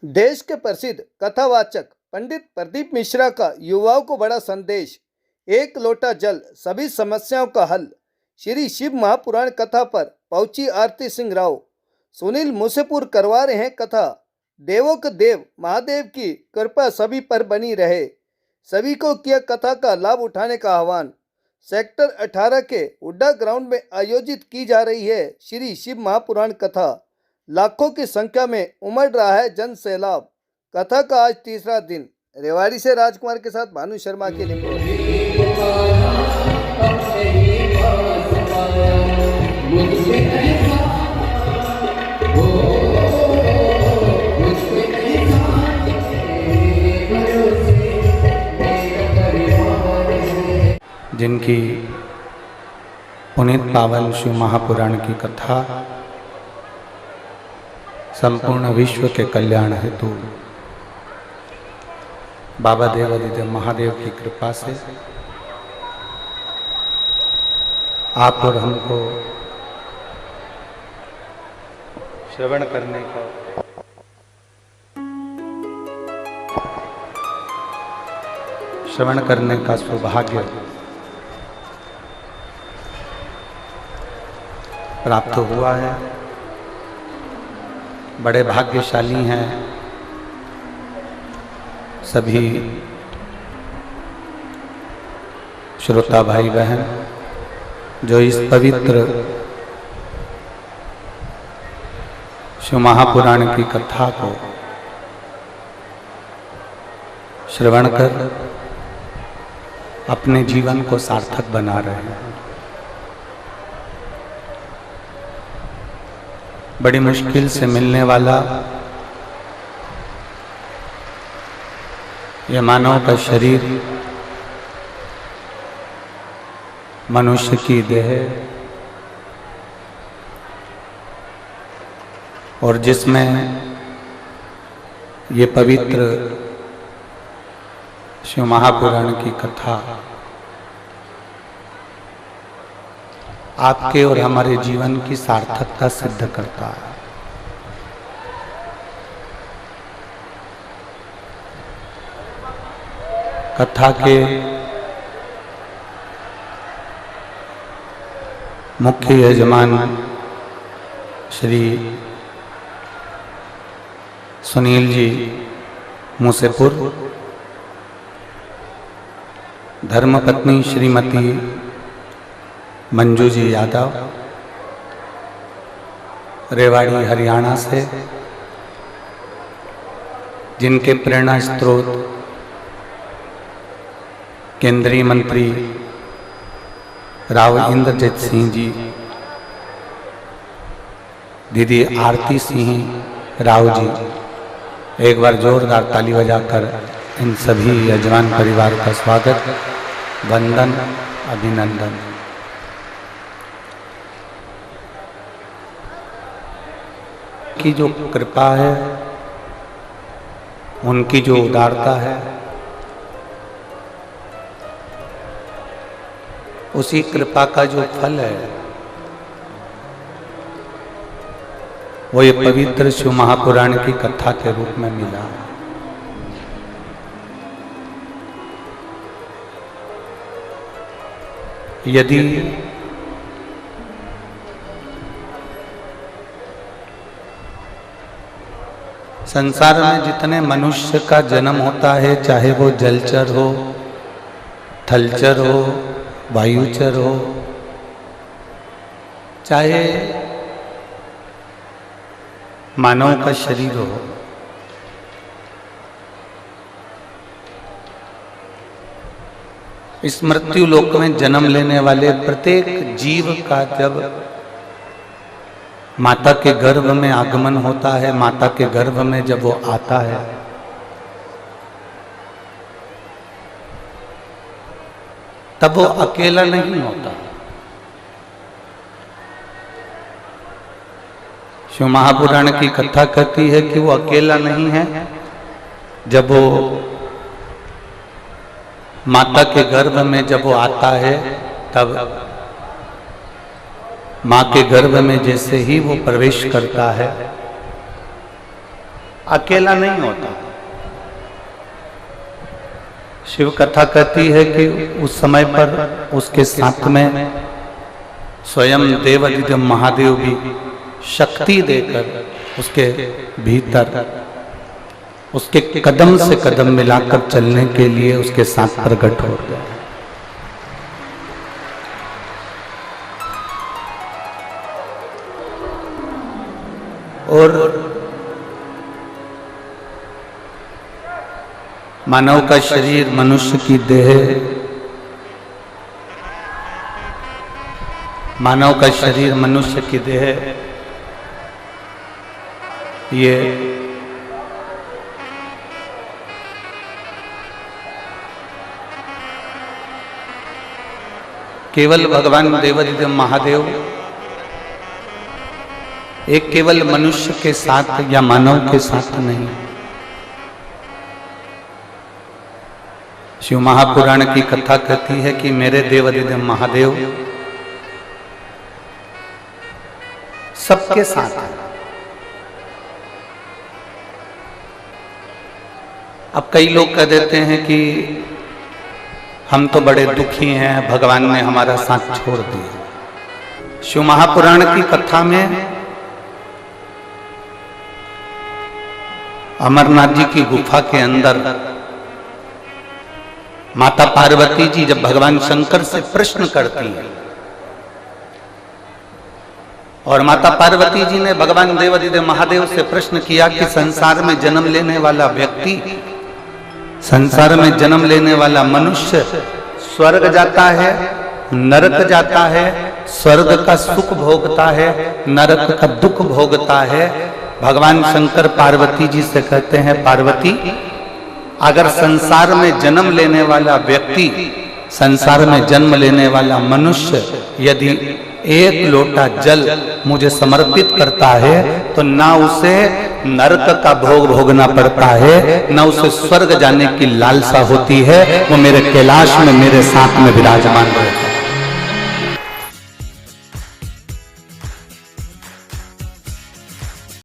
देश के प्रसिद्ध कथावाचक पंडित प्रदीप मिश्रा का युवाओं को बड़ा संदेश। एक लोटा जल सभी समस्याओं का हल। श्री शिव महापुराण कथा पर पहुंची आरती सिंह राव। सुनील मुसेपुर करवा रहे हैं कथा। देवों के देव महादेव की कृपा सभी पर बनी रहे। सभी को किया कथा का लाभ उठाने का आह्वान। सेक्टर 18 के हुड्डा ग्राउंड में आयोजित की जा रही है श्री शिव महापुराण कथा। लाखों की संख्या में उमड़ रहा है जन सैलाब। कथा का आज तीसरा दिन। रेवाड़ी से राजकुमार के साथ भानु शर्मा की रिपोर्ट। जिनकी पुनीत पावन शिव महापुराण की कथा संपूर्ण विश्व के कल्याण हेतु बाबा देवादिदेव महादेव की कृपा से आप और हमको श्रवण करने का सौभाग्य प्राप्त हुआ है। बड़े भाग्यशाली हैं सभी श्रोता भाई बहन जो इस पवित्र शिव महापुराण की कथा को श्रवण कर अपने जीवन को सार्थक बना रहे हैं। बड़ी मुश्किल से मिलने वाला यह मानव का शरीर, मनुष्य की देह, और जिसमें ये पवित्र शिव महापुराण की कथा आपके और हमारे जीवन की सार्थकता सिद्ध करता है। कथा के मुख्य यजमान श्री सुनील जी मुसेपुर, धर्मपत्नी श्रीमती मंजू जी यादव रेवाड़ी हरियाणा से, जिनके प्रेरणा स्रोत केंद्रीय मंत्री राव इंद्रजीत सिंह जी, दीदी आरती सिंह राव जी। एक बार जोरदार ताली बजाकर इन सभी यजमान परिवार का स्वागत, वंदन, अभिनंदन। की जो कृपा है, उनकी जो उदारता है, उसी कृपा का जो फल है वो ये पवित्र शिव महापुराण की कथा के रूप में मिला। यदि संसार में जितने मनुष्य का जन्म होता है, चाहे वो जलचर हो, थलचर हो, वायुचर हो, चाहे मानव का शरीर हो, इस मृत्यु लोक में जन्म लेने वाले प्रत्येक जीव का जब माता के गर्भ में आगमन होता है, माता के गर्भ में जब वो आता है, तब वो अकेला नहीं होता। शिव महापुराण की कथा कहती है कि वो अकेला नहीं है। जब वो माता के गर्भ में जब वो आता है, तब माँ के गर्भ में जैसे ही वो प्रवेश करता है, अकेला नहीं होता। शिव कथा कहती है कि उस समय पर उसके साथ में स्वयं देवादिदेव महादेव भी शक्ति देकर उसके भीतर उसके कदम से कदम मिलाकर चलने के लिए उसके साथ प्रकट हो गया। और मानव का शरीर, मनुष्य की देह, मानव का शरीर, मनुष्य की देह, ये केवल भगवान देवादिदेव महादेव एक केवल मनुष्य के साथ या मानव के साथ नहीं, शिव महापुराण की कथा कहती है कि मेरे देवादिदेव महादेव सबके साथ है। अब कई लोग कह देते हैं कि हम तो बड़े दुखी हैं, भगवान ने हमारा साथ छोड़ दिया। शिव महापुराण की कथा में अमरनाथ जी की गुफा के अंदर माता पार्वती जी जब भगवान शंकर से प्रश्न करती है और माता पार्वती जी ने भगवान देवादिदेव महादेव से प्रश्न किया कि संसार में जन्म लेने वाला व्यक्ति, संसार में जन्म लेने वाला मनुष्य स्वर्ग जाता है, नरक जाता है, स्वर्ग का सुख भोगता है, नरक का दुख भोगता है। भगवान शंकर पार्वती जी से कहते हैं, पार्वती अगर संसार में जन्म लेने वाला व्यक्ति, संसार में जन्म लेने वाला मनुष्य यदि एक लोटा जल मुझे समर्पित करता है तो ना उसे नरक का भोग भोगना पड़ता है, ना उसे स्वर्ग जाने की लालसा होती है, वो मेरे कैलाश में मेरे साथ में विराजमान रहता है।